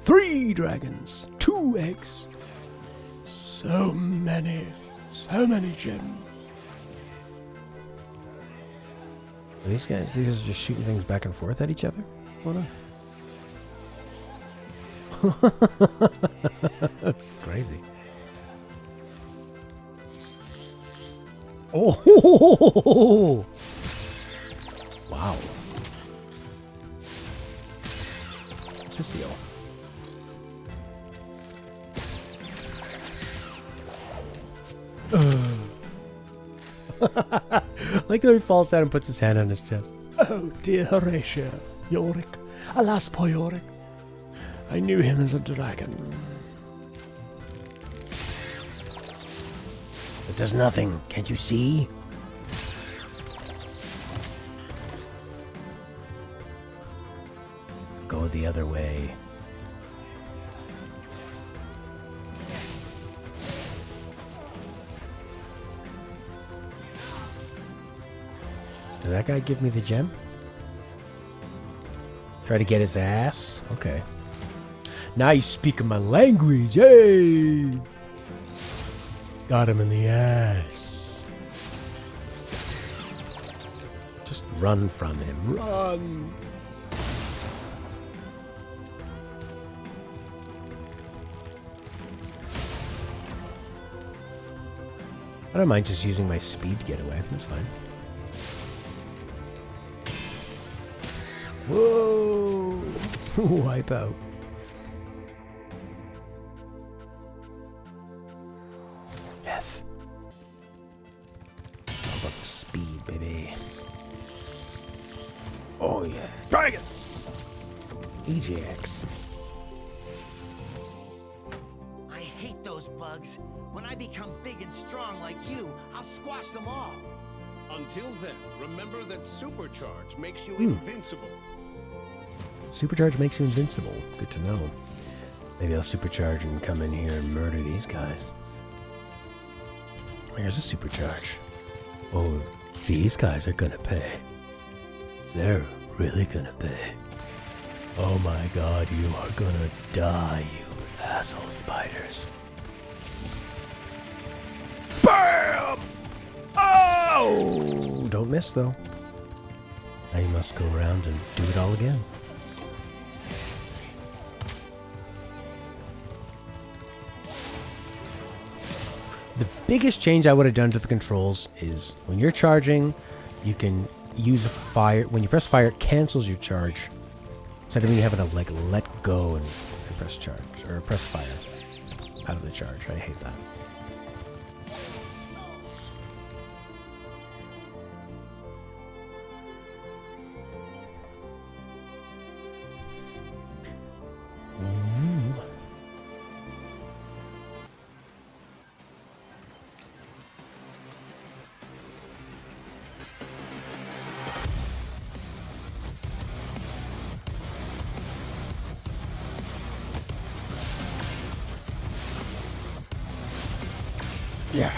3 dragons, 2 eggs. So many gems. Are these guys are just shooting things back and forth at each other? What on? That's crazy. Oh! Wow. What's this deal? Like how he falls down and puts his hand on his chest. Oh dear Horatio, Yorick. Alas, poor Yorick. I knew him as a dragon. It does nothing, can't you see? Go the other way. Did that guy give me the gem? Try to get his ass? Okay. Now you speaking my language, hey! Got him in the ass. Just run from him, run! I don't mind just using my speed to get away, that's fine. Whoa! Wipe out. F. How about the speed, baby? Oh yeah. Dragon! Ajax. I hate those bugs. When I become big and strong like you, I'll squash them all. Until then, remember that Supercharge makes you invincible. Supercharge makes you invincible. Good to know. Maybe I'll supercharge and come in here and murder these guys. Here's a supercharge. Oh, these guys are gonna pay. They're really gonna pay. Oh my god, you are gonna die, you asshole spiders. BAM! Oh! Don't miss, though. Now you must go around and do it all again. The biggest change I would have done to the controls is when you're charging, you can use a fire. When you press fire, it cancels your charge. Instead of me having to like let go and press charge or press fire out of the charge. I hate that. Yeah.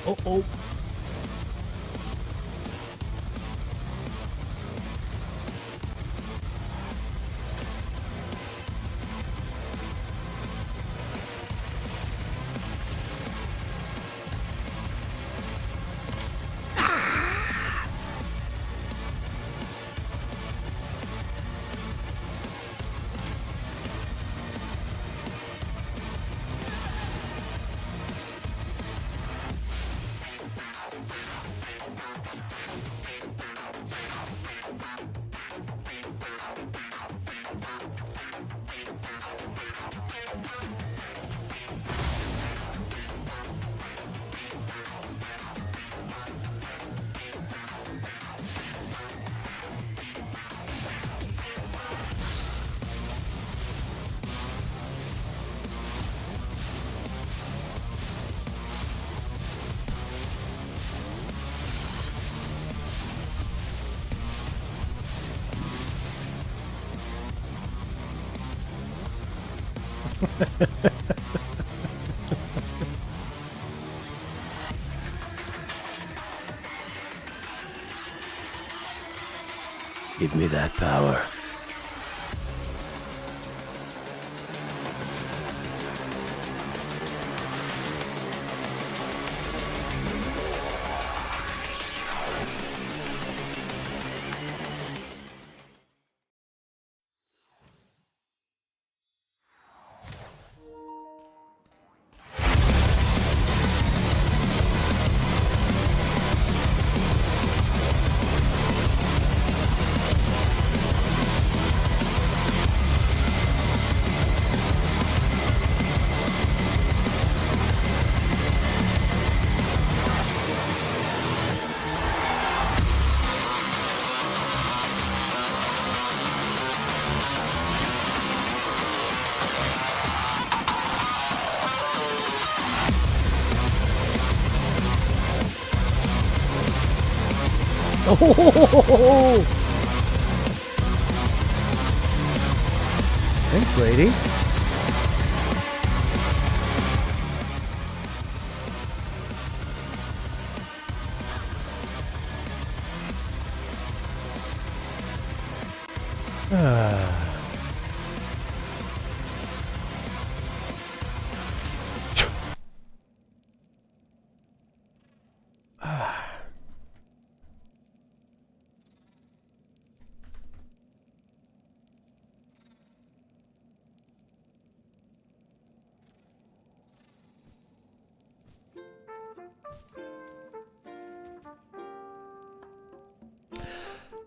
Oh. Give me that power. Oh! Thanks, lady.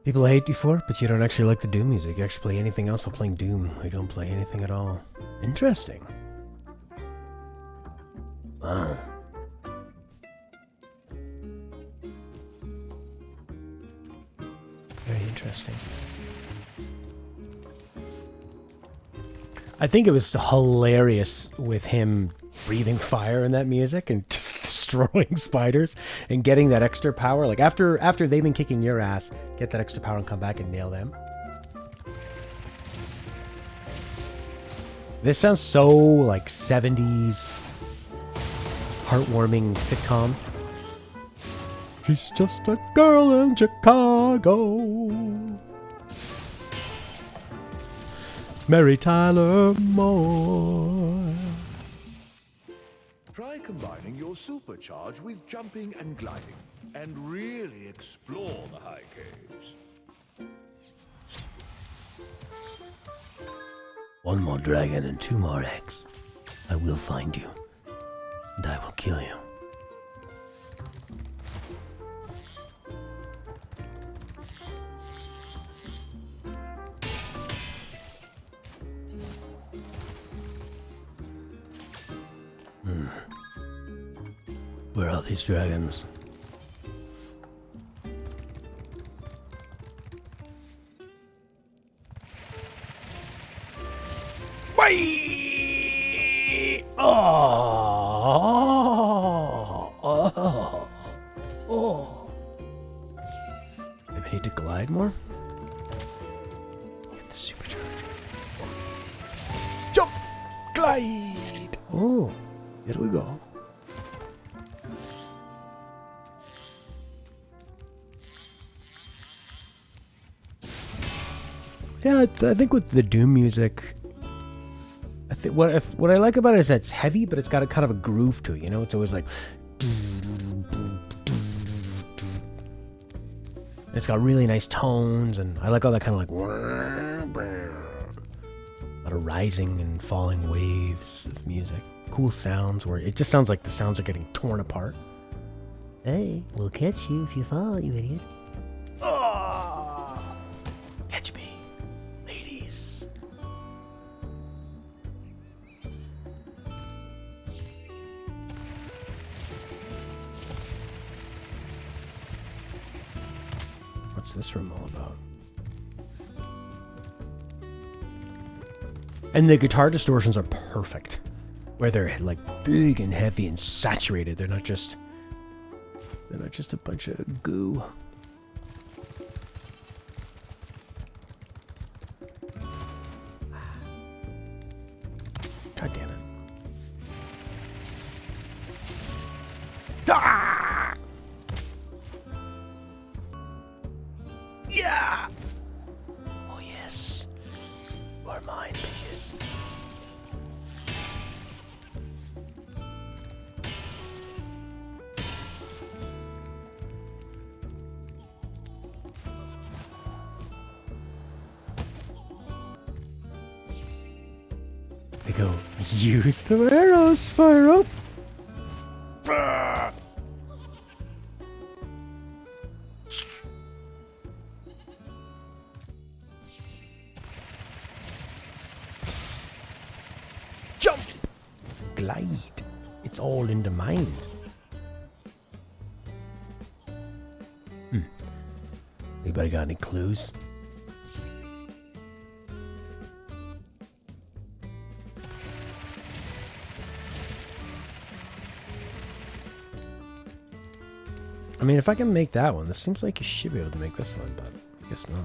People hate you for it, but you don't actually like the Doom music. You actually play anything else while playing Doom. We don't play anything at all. Interesting. Wow. Very interesting. I think it was hilarious with him breathing fire in that music and just destroying spiders and getting that extra power. Like after they've been kicking your ass, get that extra power and come back and nail them. This sounds so like 70s heartwarming sitcom. She's just a girl in Chicago. Mary Tyler Moore. Try combining your supercharge with jumping and gliding, and really explore the high caves. One more dragon and 2 more eggs. I will find you, and I will kill you. Where are these dragons? Wait! Oh. Maybe I need to glide more? Get the supercharge. Jump! Glide! Oh, here we go. Yeah, I think with the Doom music, I think what I like about it is that it's heavy, but it's got a kind of a groove to it. You know, it's always like. It's got really nice tones, and I like all that kind of like. A lot of rising and falling waves of music. Cool sounds where it just sounds like the sounds are getting torn apart. Hey, we'll catch you if you fall, you idiot. Oh, catch me. What's this room all about? And the guitar distortions are perfect. Where they're like big and heavy and saturated. They're not just a bunch of goo. God damn it. Ah! Yeah! Oh yes. You are mine, bitches. They go, use the arrows, SPYRO! Jump! Glide. It's all in the mind. Anybody got any clues? I mean, if I can make that one, this seems like you should be able to make this one, but I guess not.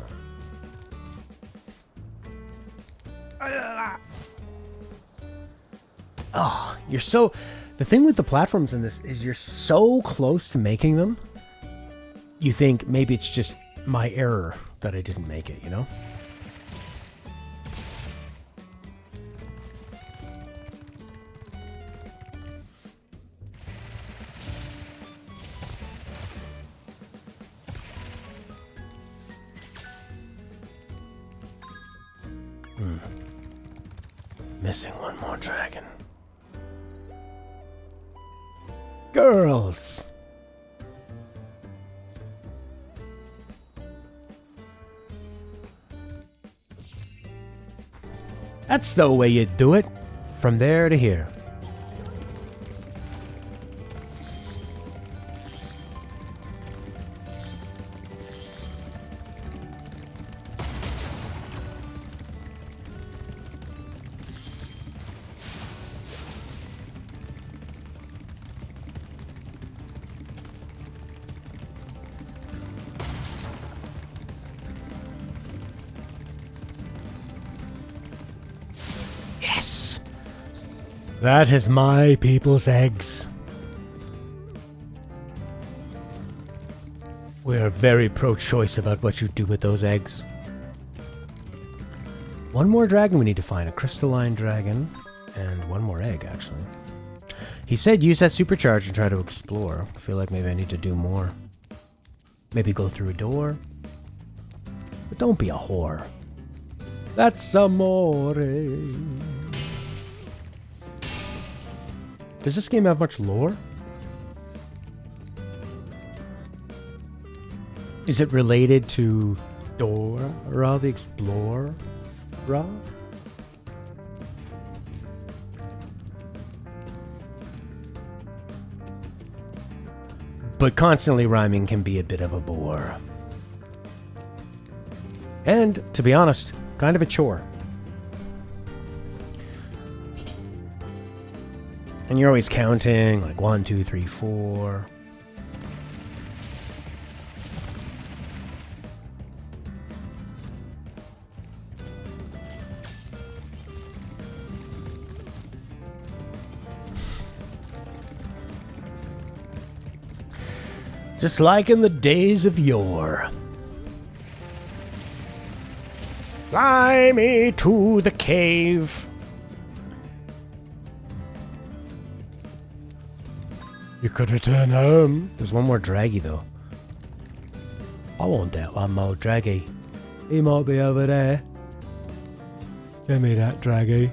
Oh, you're so... The thing with the platforms in this is you're so close to making them, you think maybe it's just my error that I didn't make it, you know? Missing one more dragon. Girls! That's the way you do it. From there to here. Yes! That is my people's eggs. We're very pro-choice about what you do with those eggs. One more dragon we need to find. A crystalline dragon. And one more egg, actually. He said use that supercharge and try to explore. I feel like maybe I need to do more. Maybe go through a door. But don't be a whore. That's amore. Does this game have much lore? Is it related to Dora the Explorer? But constantly rhyming can be a bit of a bore. And, to be honest, kind of a chore. And you're always counting, like 1, 2, 3, 4. Just like in the days of yore. Fly me to the cave. You could return home. There's one more draggy though. I want that one more draggy. He might be over there. Give me that draggy.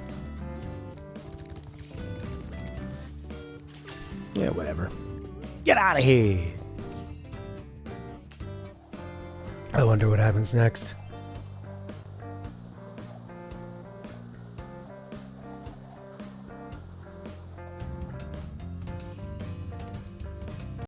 Yeah, whatever. Get out of here. I wonder what happens next.